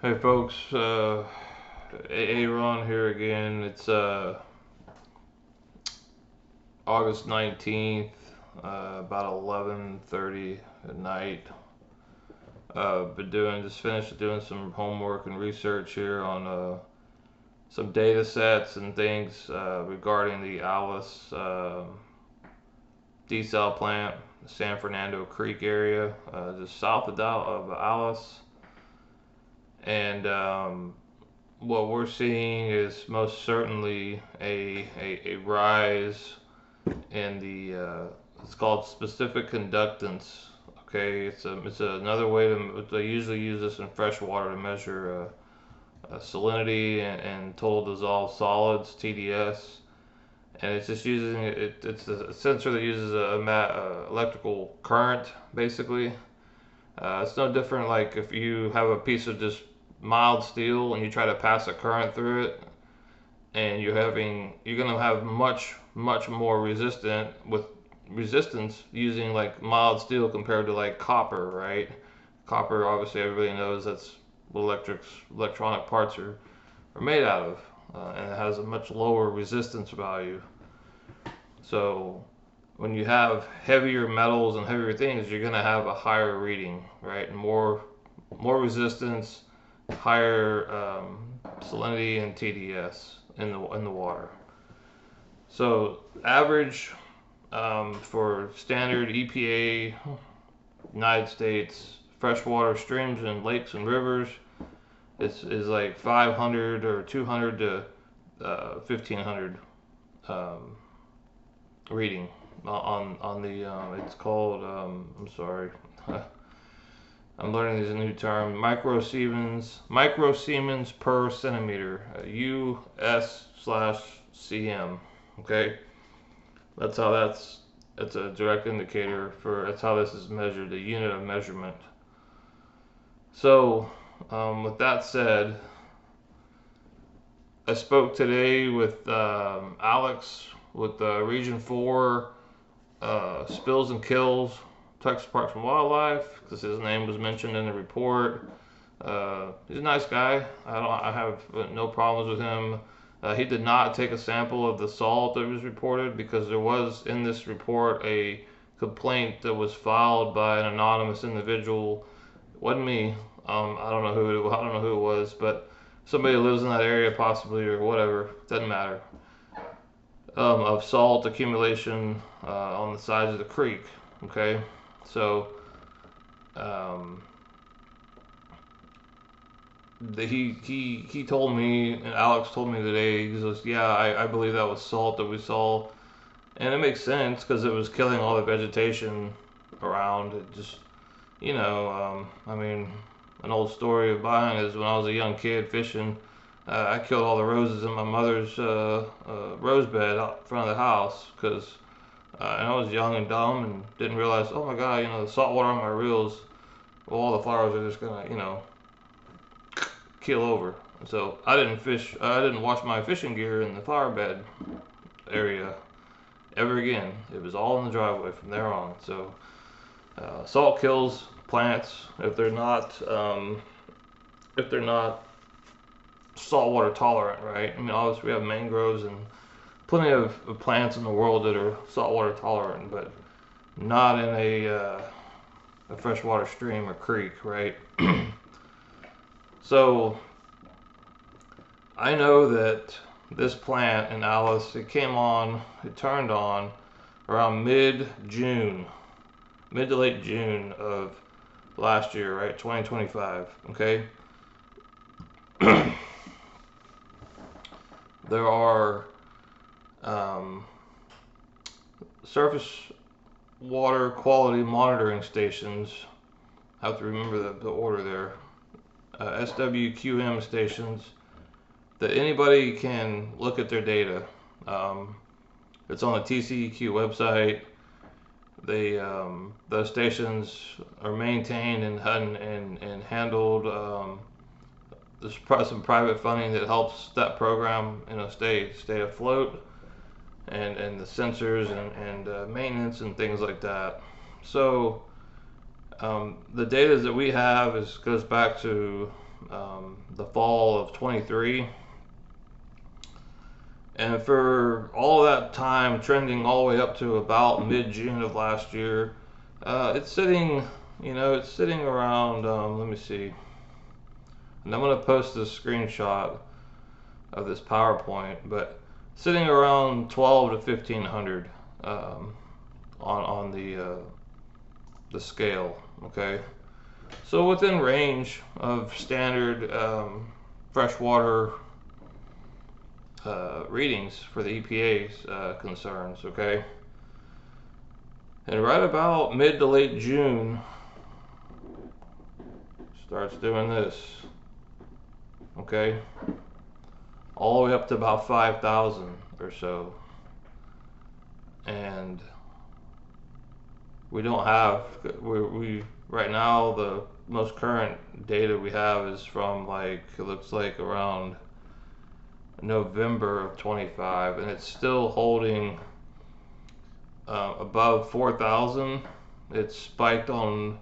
Hey folks, Ron here again. It's August 19th, about 11:30 at night. Just finished doing some homework and research here on some data sets and things regarding the Alice desal plant, the San Fernando Creek area, just south of Alice. And what we're seeing is most certainly a rise in the it's called specific conductance. Okay, it's another way to they usually use this in fresh water to measure salinity and total dissolved solids (TDS), and it's just using it's a sensor that uses electrical current basically. It's no different like if you have a piece of just mild steel and you try to pass a current through it, and you're gonna have much more resistance using like mild steel compared to like copper, right? Copper, obviously, everybody knows that's what electronic parts are made out of, and it has a much lower resistance value. So when you have heavier metals and heavier things, you're gonna have a higher reading, right? And more resistance, higher salinity and TDS in the water. So average for standard EPA United States freshwater streams and lakes and rivers is like 500 or 200 to 1500 um, reading on the it's called I'm sorry. I'm learning this new term, micro Siemens per centimeter, US/cm. Okay, that's how that's a direct indicator for that's how this is measured, the unit of measurement. So, with that said, I spoke today with Alex with Region 4 Spills and Kills, Texas Parks and Wildlife, because his name was mentioned in the report. He's a nice guy. I have no problems with him. He did not take a sample of the salt that was reported because there was in this report a complaint that was filed by an anonymous individual. It wasn't me. I don't know who it was, but somebody who lives in that area possibly or whatever. Doesn't matter. Of salt accumulation on the sides of the creek. Okay, so um, he told me, and Alex told me today. He goes, "Yeah, I believe that was salt that we saw, and it makes sense because it was killing all the vegetation around. It just, I mean, an old story of mine is when I was a young kid fishing." I killed all the roses in my mother's rose bed out front of the house because and I was young and dumb and didn't realize, oh my god, the salt water on my reels, well, all the flowers are just gonna, keel over. So I didn't fish. I didn't wash my fishing gear in the flower bed area ever again. It was all in the driveway from there on. So salt kills plants if they're not saltwater tolerant, right? I mean, obviously we have mangroves and plenty of plants in the world that are saltwater tolerant, but not in a freshwater stream or creek, right? So I know that this plant in Alice, it turned on around mid to late June of last year, right? 2025, okay? There are um, surface water quality monitoring stations. I have to remember the order there. SWQM stations that anybody can look at their data. Um, it's on the TCEQ website. Those stations are maintained and handled. There's some private funding that helps that program, stay afloat, and the sensors and maintenance and things like that. So the data that we have goes back to the fall of 23. And for all that time, trending all the way up to about mid-June of last year, it's sitting, it's sitting around, let me see. And I'm going to post this screenshot of this PowerPoint, but sitting around 12 to 1500 on the scale, okay? So within range of standard freshwater readings for the EPA's concerns, okay? And right about mid to late June, starts doing this, okay? All the way up to about 5,000 or so. And we don't have, we right now, the most current data we have is from like, it looks like around November of 25, and it's still holding above 4,000. It's spiked on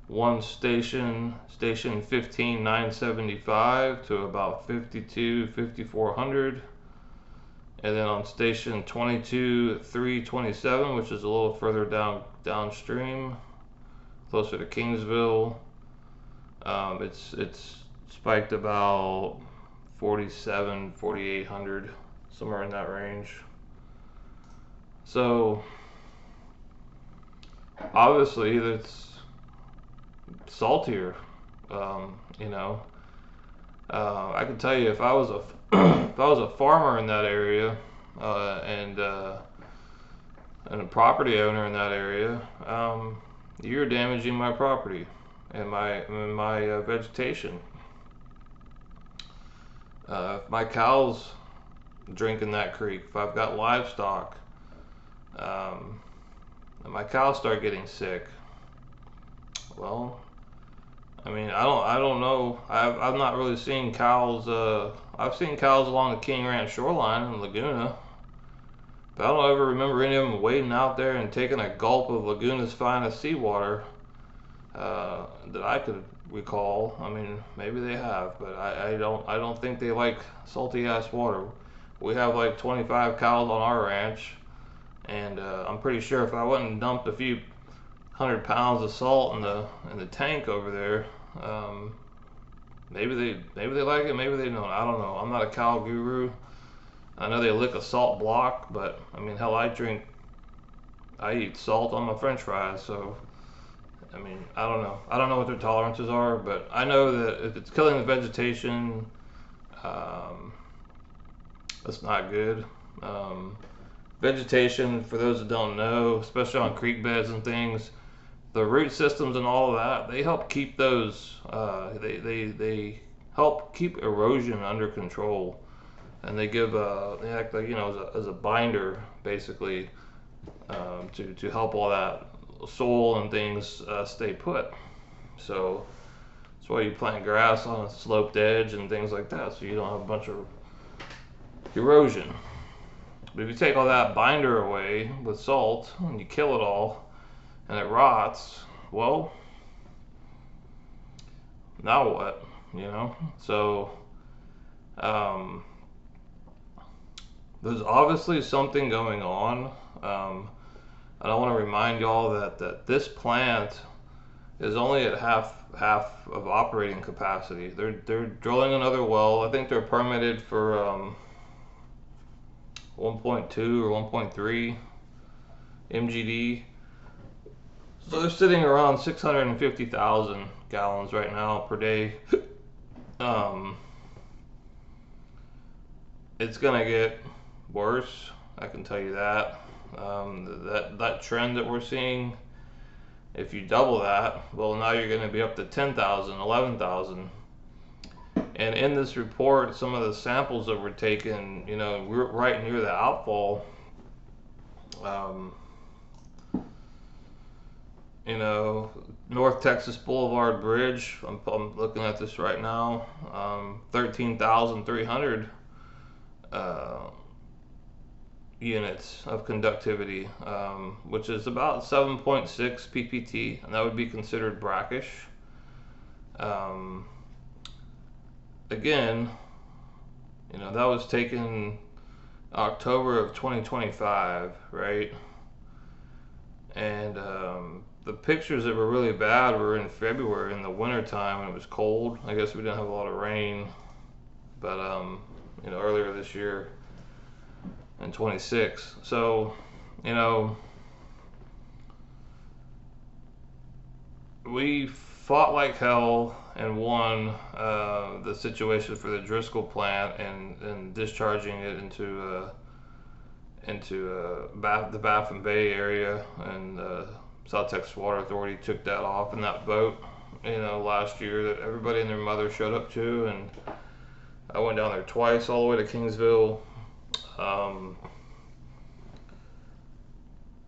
one station 15,975 to about 5,400, and then on station 22,327, which is a little further downstream, closer to Kingsville, it's spiked about 4,800, somewhere in that range. So obviously it's saltier. I can tell you, if I was a if I was a farmer in that area, and a property owner in that area, you're damaging my property and my vegetation. If my cows drink in that creek, if I've got livestock, and my cows start getting sick, well, I mean, I don't know. I've not really seen cows. I've seen cows along the King Ranch shoreline in Laguna, but I don't ever remember any of them wading out there and taking a gulp of Laguna's finest seawater that I could recall. I mean, maybe they have, but I don't think they like salty ass water. We have like 25 cows on our ranch, and I'm pretty sure if I went and dumped a few 100 pounds of salt in the tank over there, maybe they like it, maybe they don't. I don't know. I'm not a cow guru. I know they lick a salt block, but I mean, hell, I eat salt on my French fries, so I mean, I don't know. I don't know what their tolerances are, but I know that if it's killing the vegetation, that's not good. Vegetation, for those that don't know, especially on creek beds and things, the root systems and all of that, they help keep those, they help keep erosion under control, and they act like, as a binder, basically, to help all that soil and things stay put. So that's why you plant grass on a sloped edge and things like that, so you don't have a bunch of erosion. But if you take all that binder away with salt and you kill it all and it rots, well, now what? So there's obviously something going on. And I want to remind y'all that this plant is only at half of operating capacity. They're drilling another well. I think they're permitted for 1.2 or 1.3 MGD. So they're sitting around 650,000 gallons right now per day. It's gonna get worse, I can tell you that. That trend that we're seeing, if you double that, well, now you're going to be up to 10,000, 11,000. And in this report, some of the samples that were taken, we're right near the outfall. North Texas Boulevard Bridge, I'm looking at this right now, 13,300 units of conductivity, which is about 7.6 ppt, and that would be considered brackish. again, that was taken October of 2025, right? And the pictures that were really bad were in February in the wintertime when it was cold. I guess we didn't have a lot of rain, but earlier this year in 26. So, you know, we fought like hell and won the situation for the Driscoll plant and discharging it into the Baffin Bay area, and South Texas Water Authority took that off in that vote, last year that everybody and their mother showed up to, and I went down there twice, all the way to Kingsville. Um,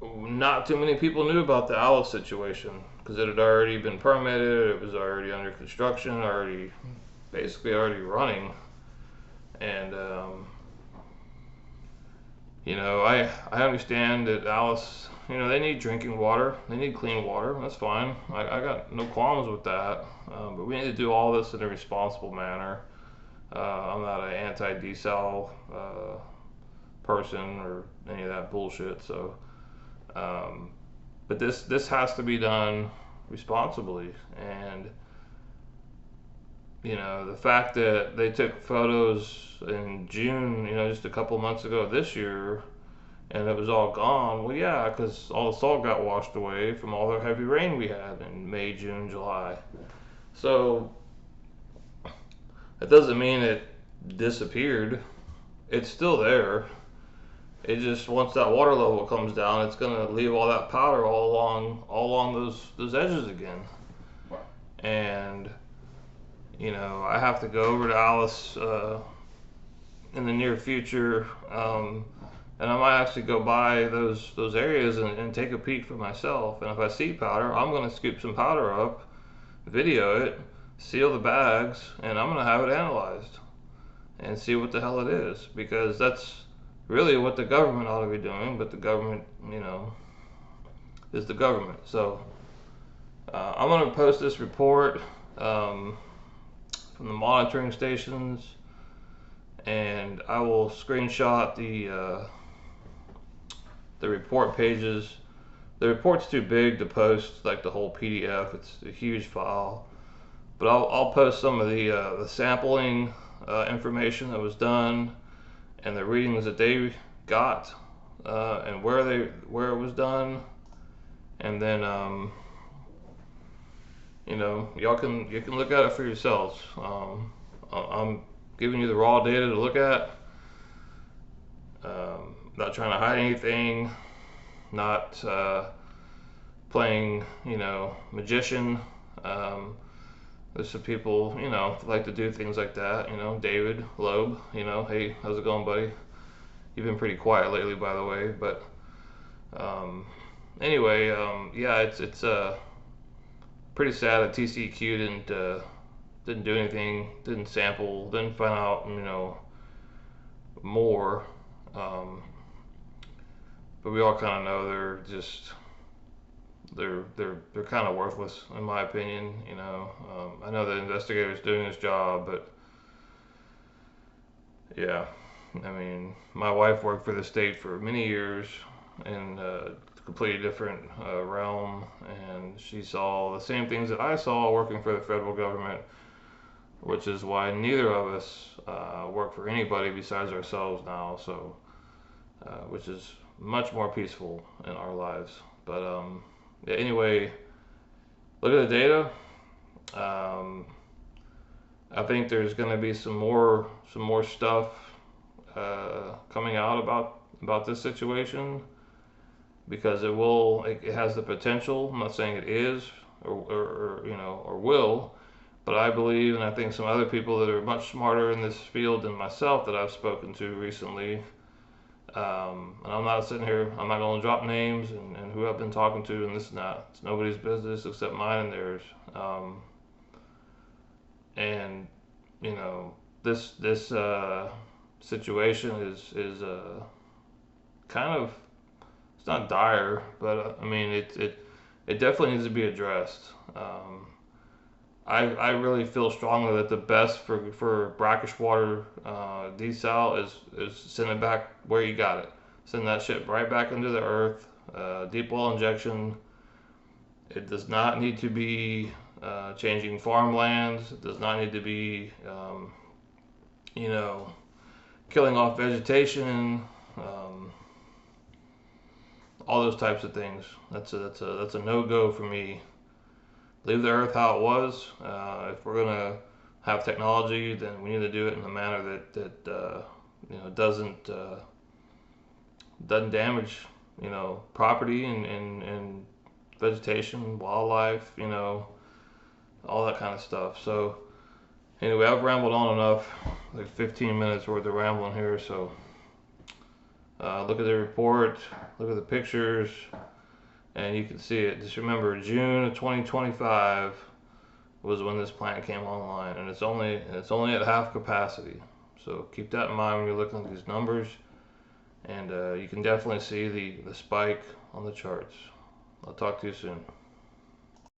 Not too many people knew about the Alice situation because it had already been permitted, it was already under construction, basically already running, and I understand that Alice, they need drinking water, they need clean water. That's fine. I got no qualms with that, but we need to do all this in a responsible manner. I'm not an anti-desal person or any of that bullshit. So, um, but this has to be done responsibly, and the fact that they took photos in June, just a couple months ago this year, and it was all gone. Well, yeah, because all the salt got washed away from all the heavy rain we had in May, June, July. So that doesn't mean it disappeared. It's still there. It just, once that water level comes down, it's gonna leave all that powder all along those edges again. And I have to go over to Alice in the near future, and I might actually go by those areas and take a peek for myself. And if I see powder, I'm gonna scoop some powder up, video it, seal the bags, and I'm gonna have it analyzed and see what the hell it is, because that's really what the government ought to be doing. But the government, is the government. So I'm gonna post this report from the monitoring stations, and I will screenshot the report pages. The report's too big to post like the whole PDF. It's a huge file, but I'll post some of the sampling information that was done and the readings that they got, and where it was done, and then you can look at it for yourselves. I'm giving you the raw data to look at. Not trying to hide anything. Not playing, magician. There's some people, like to do things like that. David Loeb. Hey, how's it going, buddy? You've been pretty quiet lately, by the way. But anyway, yeah, it's pretty sad that TCEQ didn't do anything, didn't sample, didn't find out, more. But we all kind of know they're kind of worthless, in my opinion. I know the investigator's doing his job, but yeah, I mean, my wife worked for the state for many years in a completely different realm, and she saw the same things that I saw working for the federal government, which is why neither of us work for anybody besides ourselves now. So, which is much more peaceful in our lives. But yeah, anyway, look at the data. I think there's going to be some more stuff coming out about this situation, because it has the potential. I'm not saying it is or will, but I believe, and I think some other people that are much smarter in this field than myself that I've spoken to recently. And I'm not sitting here, I'm not going to drop names and who I've been talking to and this and that. It's nobody's business except mine and theirs. And, this situation is kind of, it's not dire, but I mean, it definitely needs to be addressed. I really feel strongly that the best for brackish water desal is send it back where you got it. Send that shit right back into the earth. Deep well injection. It does not need to be changing farmlands. It does not need to be, you know, killing off vegetation. Um, all those types of things. That's a no go for me. Leave the earth how it was. If we're gonna have technology, then we need to do it in a manner that doesn't damage property and vegetation, wildlife, all that kind of stuff. So anyway, I've rambled on enough. Like 15 minutes worth of rambling here. So look at the report, look at the pictures, and you can see it. Just remember, June of 2025 was when this plant came online, and it's only at half capacity. So keep that in mind when you're looking at these numbers, and you can definitely see the spike on the charts. I'll talk to you soon.